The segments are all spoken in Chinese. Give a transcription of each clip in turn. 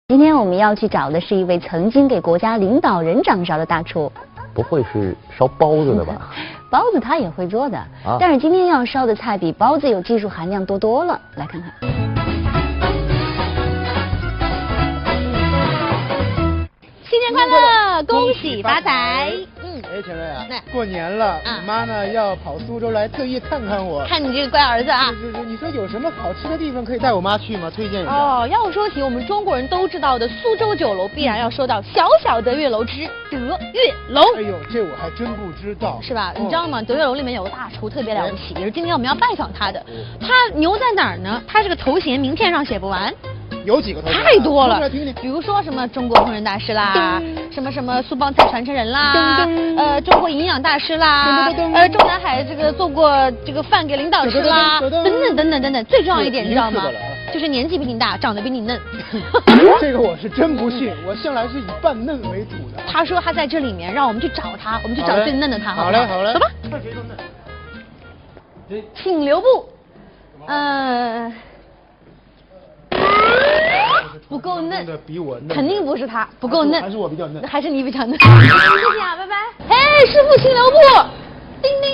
今天我们要去找的是一位曾经给国家领导人掌勺的大厨。不会是烧包子的吧？包子他也会做的，但是今天要烧的菜比包子有技术含量多了。来看看。新年快乐，恭喜发财！哎，陈瑞啊，过年了，我妈呢要跑苏州来，特意看看我，看你这个乖儿子啊！是，你说有什么好吃的地方可以带我妈去吗？推荐一下。哦，要说起我们中国人都知道的苏州酒楼，必然要说到小小德月楼之德月楼。哎呦，这我还真不知道，是吧？你知道吗？德月楼里面有个大厨特别了不起，也是今天我们要拜访他的。他牛在哪儿呢？他这个头衔名片上写不完。有几个头衔？太多了，听听。比如说什么中国烹饪大师啦，什么苏帮菜传承人啦，中国营养大师啦，中南海这个做过这个饭给领导吃啦，等等。最重要一点，你知道吗？就是年纪比你大，长得比你嫩。这个我是真不信，我向来是以扮嫩为主的。他说他在这里面，让我们去找他，我们去找最嫩的他。好嘞，走吧。看谁更嫩。请留步。不够嫩，比我嫩，肯定不是他，不够嫩，还是我比较嫩，还是你比较嫩。谢谢啊，拜拜。哎，师傅，请留步。叮叮。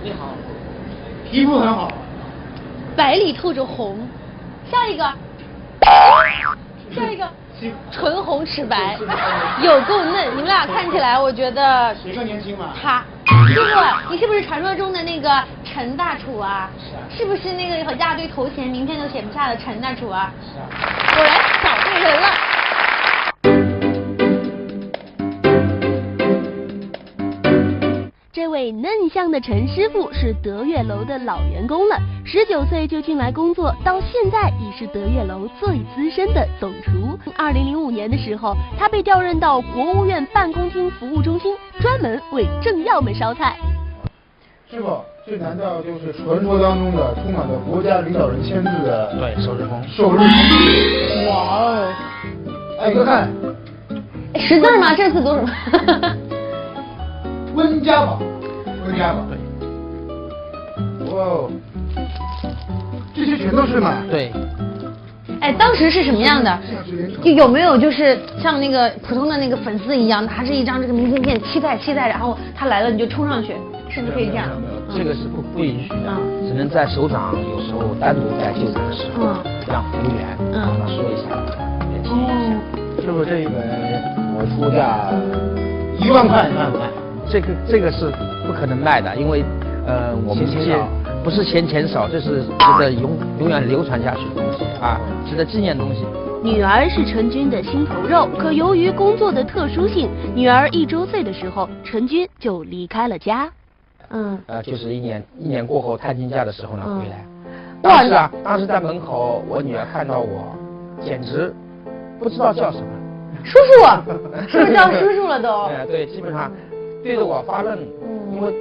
你好，皮肤很好，白里透着红。下一个，唇红齿白，有够嫩。你们俩看起来，我觉得谁更年轻嘛？他。师傅，你是不是传说中的那个陈大厨啊？是不是那个一大堆头衔名片都写不下的陈大厨啊？果然找对人了。这位嫩香的陈师傅是德月楼的老员工了，19岁就进来工作，到现在已是德月楼最资深的总厨。2005年的时候，他被调任到国务院办公厅服务中心，专门为政要们烧菜。师傅，这难道就是传说当中的充满了国家领导人签字的对，首日封。哇哦！哎，哥看，识字吗？这次读什么？温家宝。哇哦，这些全都是吗？对。哎，当时是什么样的？有没有就是像那个普通的那个粉丝一样，拿着一张这个明信片，期待，然后他来了你就冲上去，是不是可以这样？这个是不允许的，只能在首长有时候单独在就诊的时候，让服务员跟他说一下，提醒一下。师傅，这一本我出价1万块，你看不看？这个是不可能卖的，因为我们这些不是钱少，这是值得永远流传下去的东西啊，值得纪念的东西。女儿是陈军的心头肉，可由于工作的特殊性，女儿1周岁的时候，陈军就离开了家。就是一年过后探亲假的时候呢回来。当时在门口，我女儿看到我，简直不知道叫什么。叔叔，是不是叫叔叔了都？对，基本上对着我发愣，因为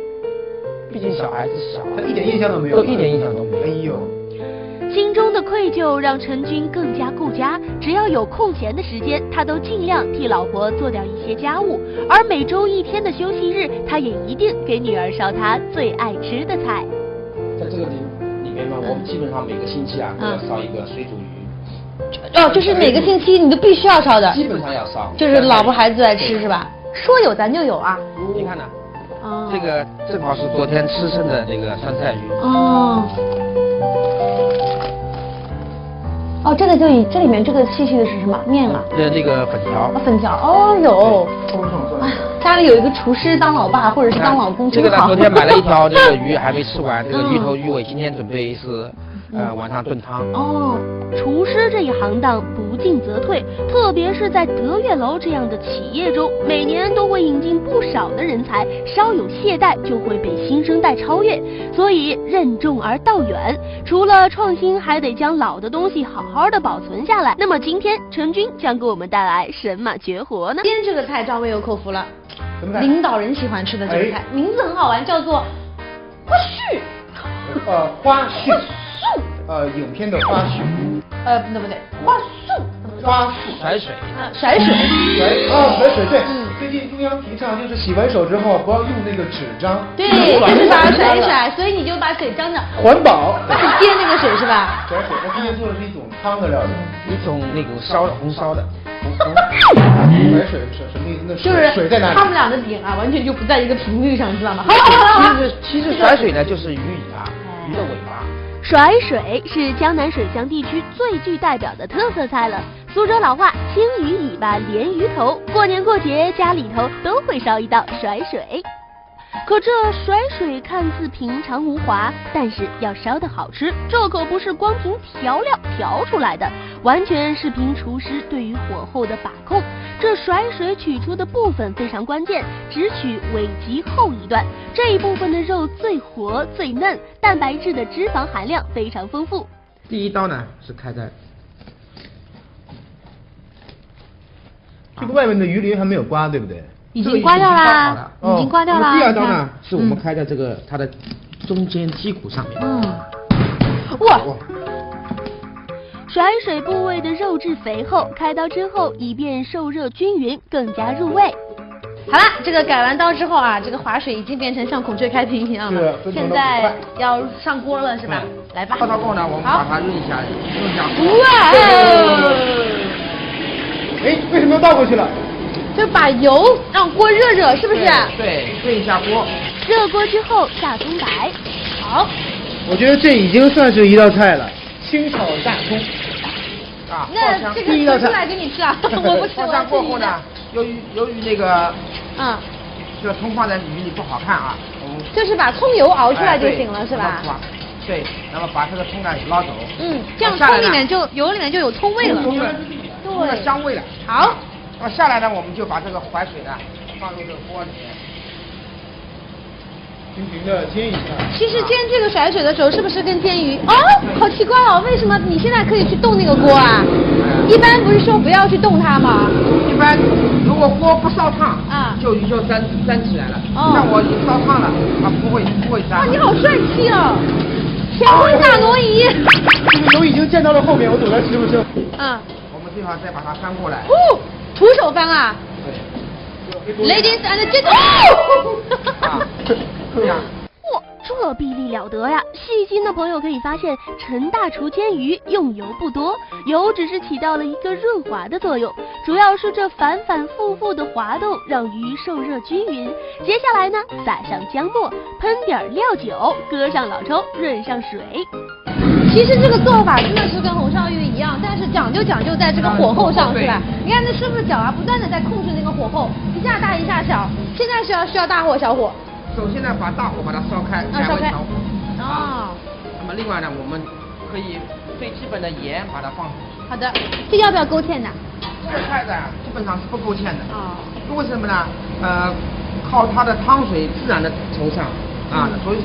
毕竟小孩子小，他一点印象都没有，一点印象都没有。哎呦，心中的愧疚让陈军更加顾家，只要有空闲的时间，他都尽量替老婆做掉一些家务，而每周1天的休息日，他也一定给女儿烧他最爱吃的菜。在这个里面呢，我们基本上每个星期都要烧一个水煮鱼。就是每个星期你都必须要烧的。基本上要烧。就是老婆孩子爱吃是吧？说有咱就有啊。你看呢？这个正好是昨天吃剩的那个酸菜鱼。这里面这个细细的是什么面啊？那个粉条。粉条哦有。家里有一个厨师当老爸或者是当老公真好。这个呢，昨天买了一条这个鱼还没吃完，这个鱼头鱼尾今天准备是晚上炖汤。厨师这一行当不进则退，特别是在德月楼这样的企业中，每年都会引进不少的人才，稍有懈怠就会被新生代超越，所以任重而道远。除了创新，还得将老的东西好好的保存下来。那么今天陈军将给我们带来什么绝活呢？今天这个菜赵薇有口福了，领导人喜欢吃的这个菜，名字很好玩，叫做花絮。花絮。影片的花絮。不对，花束。甩水。甩水。甩水对。最近中央提倡就是洗完手之后不要用那个纸张。对，就是把它甩一甩，所以你就把水张着。环保。接那个水是吧？甩水，我今天做的是一种汤的料理，一种那种烧的红烧的。白水是什么意思？那就是水在哪里？他们俩的点啊，完全就不在一个频率上，知道吗？其实甩水呢就是鱼尾巴，鱼的尾巴。甩水是江南水乡地区最具代表的特色菜了。苏州老话青鱼尾巴连鱼头，过年过节家里头都会烧一道甩水。可这甩水看似平常无华，但是要烧得好吃，这可不是光凭调料调出来的，完全是凭厨师对于火候的把控。这甩水取出的部分非常关键，只取尾鳍后一段，这一部分的肉最活最嫩，蛋白质的脂肪含量非常丰富。第一刀呢是开在这个外面的鱼鳞还没有刮，对不对？已经刮掉啦，已经刮掉啦。第二刀呢是我们开在这个它的中间肌骨上面。哇！甩水部位的肉质肥厚，开刀之后以便受热均匀，更加入味。好了，这个改完刀之后啊，这个划水已经变成像孔雀开屏一样了。现在要上锅了是吧？来吧。烧到后呢，我们把它润一下，润一下。哇！哎，为什么要倒过去了？就把油让锅热热，是不是？对，炖一下锅。热锅之后下葱白。好。我觉得这已经算是一道菜了，清炒大葱。啊，那这个出来给你吃啊，我不吃。爆香过后呢，由于那个，这个葱放在鱼里不好看啊，就是把葱油熬出来就行了，是吧？对，然后把这个葱呢捞走。这样葱里面油里面就有葱味了。葱的香味了。好。下来呢，我们就把这个淮水呢放入这个锅里面，均匀的煎一下。其实煎这个甩水的时候，是不是跟煎鱼？哦，好奇怪哦，为什么你现在可以去动那个锅啊？一般不是说不要去动它吗？一般如果锅不烧烫啊，就鱼就粘起来了。像我已经烧烫了，它不会粘。哇，你好帅气哦！天空大挪移。这个油已经溅到了后面，我走在师傅身。我们最好再把它翻过来。徒手翻啊！对。Ladies and gentlemen。这样。哇，这臂力了得呀！细心的朋友可以发现，陈大厨煎鱼用油不多，油只是起到了一个润滑的作用，主要是这反反复复的滑动让鱼受热均匀。接下来呢，撒上姜末，喷点料酒，搁上老抽，润上水。其实这个做法真的是跟红烧鱼一样，但是讲究在这个火候上，是吧？你看那师傅脚啊，不断的在控制那个火候，一下大一下小。现在需要大火小火。首先呢，把大火把它烧开，烧开。那么另外呢，我们可以最基本的盐把它放进去。好的，这要不要勾芡的？这个菜呢，基本上是不勾芡的。为什么呢？靠它的汤水自然的稠上所以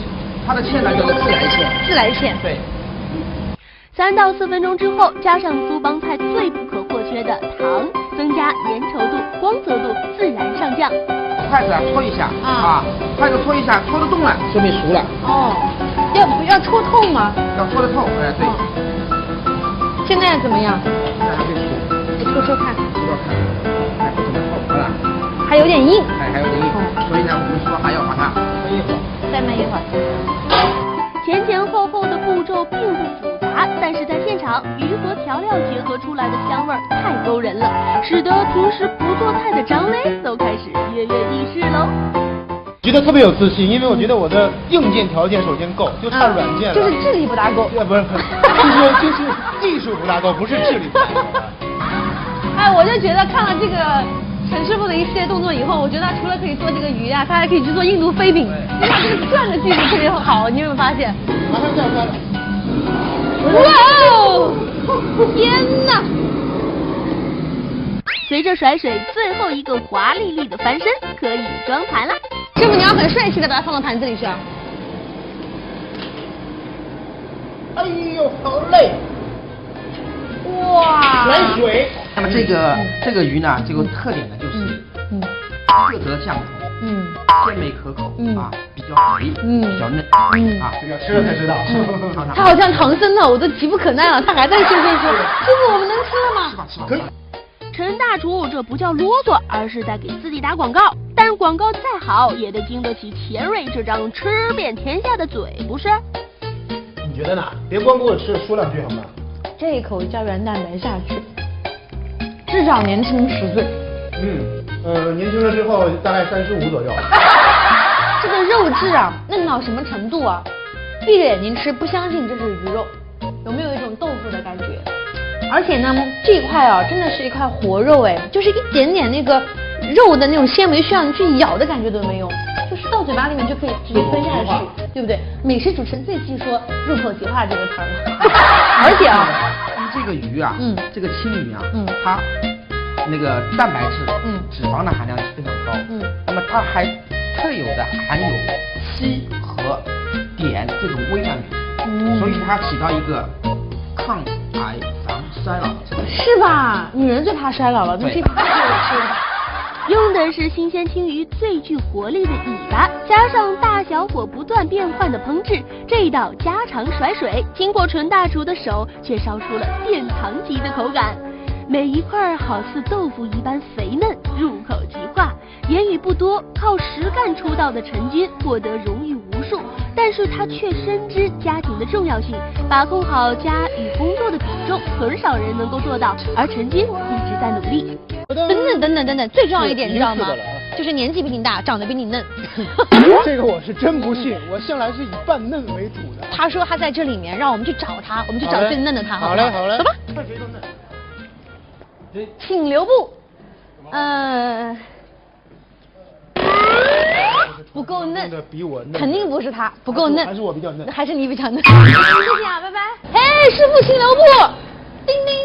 它的芡呢就是自来芡。自来芡。对。 3到4分钟之后，加上苏帮菜最不可或缺的糖，增加粘稠度、光泽度，自然上酱。筷子搓一下筷子搓一下，搓得动了，说明熟了。要搓透吗？要搓得透，对。现在怎么样？现在还没熟，我搓看。搓看，不怎么透，好了。还有点硬。还有点硬，所以呢，我们说还要把它焖一会儿。再焖一会儿。前后后的步骤并不复杂，但是在现场，鱼和调料结合出来的香味太勾人了，使得平时不做菜的张威都开始跃跃欲试喽。觉得特别有自信，因为我觉得我的硬件条件首先够，就差软件了。就是智力不大够。不是，就是技术不大够，不是智力不大够。我就觉得看了这个陈师傅的一系列动作以后，我觉得他除了可以做这个鱼啊，他还可以去做印度飞饼。因为他这个转的技术特别好，你有没有发现？马上下翻了。哇哦！天哪！随着甩水最后一个华丽丽的翻身，可以装盘了。师傅，你要很帅气的把它放到盘子里去啊！哎呦，好累！哇！甩水。那么这个鱼呢，这个特点呢就是色泽酱口，鲜美可口比较肥，比较嫩这个吃了才知道。它好像唐僧呢，我都急不可耐了，他还在说。师傅，我们能吃了吗？吃吧吃吧。可以。陈大厨这不叫啰嗦，而是在给自己打广告。但广告再好，也得经得起钱瑞这张吃遍天下的嘴，不是？你觉得呢？别光给我说两句好吗？这一口胶原蛋白下去，至少年轻10岁。年轻了之后大概35左右。这个肉质啊，嫩到什么程度啊？闭着眼睛吃，不相信这是鱼肉，有没有一种豆腐的感觉？而且呢，这一块啊，真的是一块活肉哎，就是一点点那个肉的那种纤维需要你去咬的感觉都没有，就是到嘴巴里面就可以直接吞下去，对不对？美食主持人最忌说入口即化这个词儿了。而且啊，这个鱼啊，这个青鱼啊，它那个蛋白质，脂肪的含量是非常高，那么它还特有的含有硒和碘这种微量元素，所以它起到一个抗癌防衰老的作用。是吧？女人最怕衰老了，这怕是吧？用的是新鲜青鱼最具活力的尾巴，加上大小火不断变换的烹制，这一道家常甩水，经过纯大厨的手，却烧出了殿堂级的口感。每一块好似豆腐一般肥嫩，入口即化。言语不多，靠实干出道的陈军获得荣誉无数，但是他却深知家庭的重要性，把控好家与工作的比重，很少人能够做到，而陈军一直在努力。等等，最重要一点你知道吗？就是年纪比你大，长得比你嫩。这个我是真不信，我向来是以扮嫩为主的。他说他在这里面，让我们去找他，我们去找最嫩的他。好嘞，走吧。看谁更嫩。请留步。不够嫩，比我嫩，肯定不是他，不够嫩，还是我比较嫩，还是你比较嫩。谢谢啊，拜拜。哎，师傅，请留步。叮叮。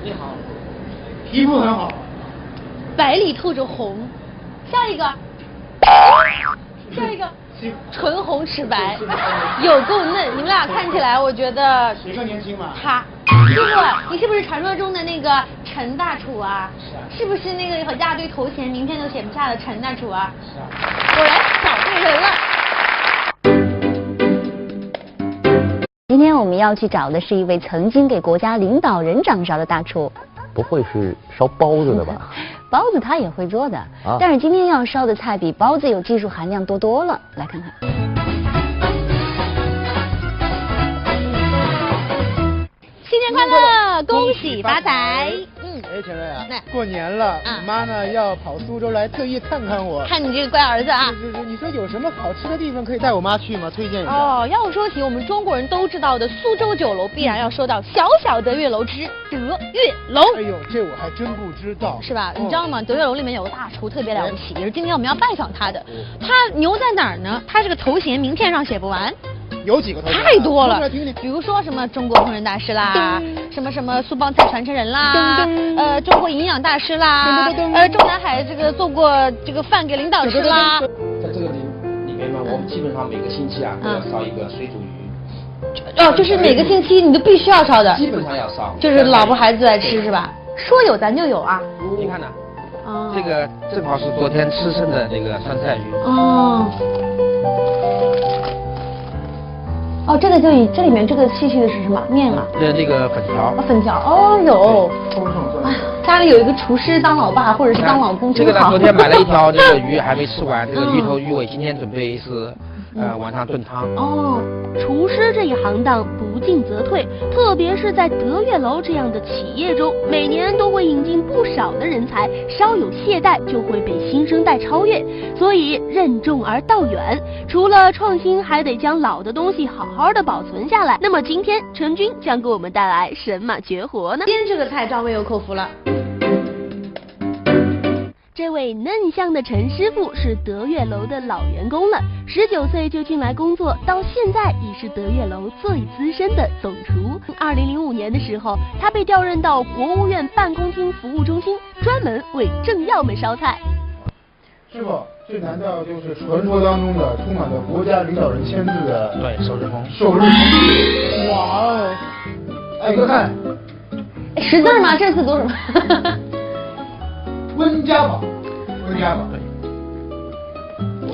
你好，皮肤很好，白里透着红。下一个，下一个，唇红齿白，有够嫩。你们俩看起来，我觉得谁更年轻嘛？他。师傅，你是不是传说中的那个陈大厨啊？是不是那个一大堆头衔，名片都写不下的陈大厨啊？是啊。果然找对人了。今天我们要去找的是一位曾经给国家领导人掌勺的大厨。不会是烧包子的吧？包子他也会做的，但是今天要烧的菜比包子有技术含量多了。来看看。新年快乐，恭喜发财！哎，陈瑞啊，过年了，我妈呢要跑苏州来，特意看看我。看你这个乖儿子啊！是，你说有什么好吃的地方可以带我妈去吗？推荐一下。哦，要说起我们中国人都知道的苏州酒楼，必然要说到小小德月楼之德月楼。哎呦，这我还真不知道，是吧？你知道吗？德月楼里面有个大厨特别了不起，也是今天我们要拜访他的。他牛在哪儿呢？他这个头衔名片上写不完。有几个头衔？太多了，比如说什么中国烹饪大师啦，什么苏帮菜传承人啦，中国营养大师啦，中南海这个做过这个饭给领导吃啦。在这个里面呢，我们基本上每个星期啊都要烧一个水煮鱼。哦，就是每个星期你都必须要烧的。基本上要烧。就是老婆孩子爱吃是吧？说有咱就有啊。你看呢？这个正好是昨天吃剩的那个酸菜鱼。哦，这个这里面这个细的是什么面啊？这个粉条。粉条，哦有。哎呀，家里有一个厨师当老爸或者是当老公真好。这个呢，昨天买了一条这个鱼还没吃完，这个鱼头鱼尾今天准备是晚上炖汤。哦，厨师这一行当不进则退，特别是在德月楼这样的企业中，每年都会引进不少的人才，稍有懈怠就会被新生代超越，所以任重而道远。除了创新，还得将老的东西好好的保存下来。那么今天陈军将给我们带来什么绝活呢？今天这个菜张卫有口福了。这位嫩香的陈师傅是德月楼的老员工了，19岁就进来工作，到现在已是德月楼最资深的总厨。2005年的时候，他被调任到国务院办公厅服务中心，专门为政要们烧菜。师傅，这难道就是传说当中的充满了国家领导人签字的首日红？首日红。哇哦！哎，哥看识字吗？这字读什么？温家宝，温家宝，对。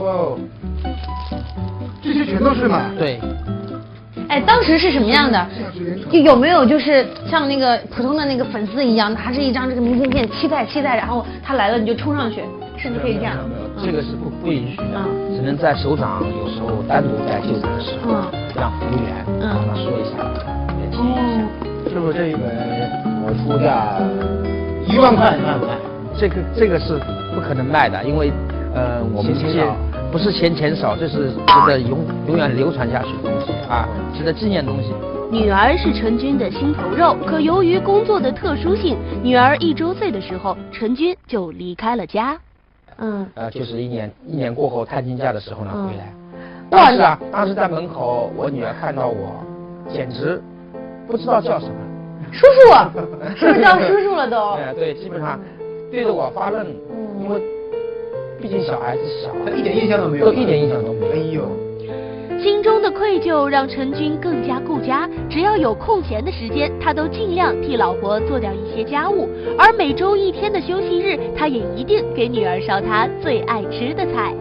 哇哦，这些全都是吗？对。哎，当时是什么样的？有没有就是像那个普通的那个粉丝一样，拿着一张这个明信片，期待，然后他来了你就冲上去，是不是可以这样？这个是不允许的，只能在首长有时候单独在就餐的时候，让服务员帮他说一下。师傅这一本我出价1万块，1万块。这个是不可能卖的，因为我们这些不是钱少，这是值得永远流传下去的东西啊，值得纪念的东西。女儿是陈军的心头肉，可由于工作的特殊性，女儿1周岁的时候，陈军就离开了家。就是一年过后探亲假的时候呢回来。当时在门口，我女儿看到我，简直不知道叫什么。叔叔，是不是叫叔叔了都？对，基本上对着我发愣，因为毕竟小孩子小，他一点印象都没有，一点印象都没有。哎呦。心中的愧疚让陈军更加顾家，只要有空闲的时间，他都尽量替老婆做掉一些家务，而每周1天的休息日，他也一定给女儿烧她最爱吃的菜。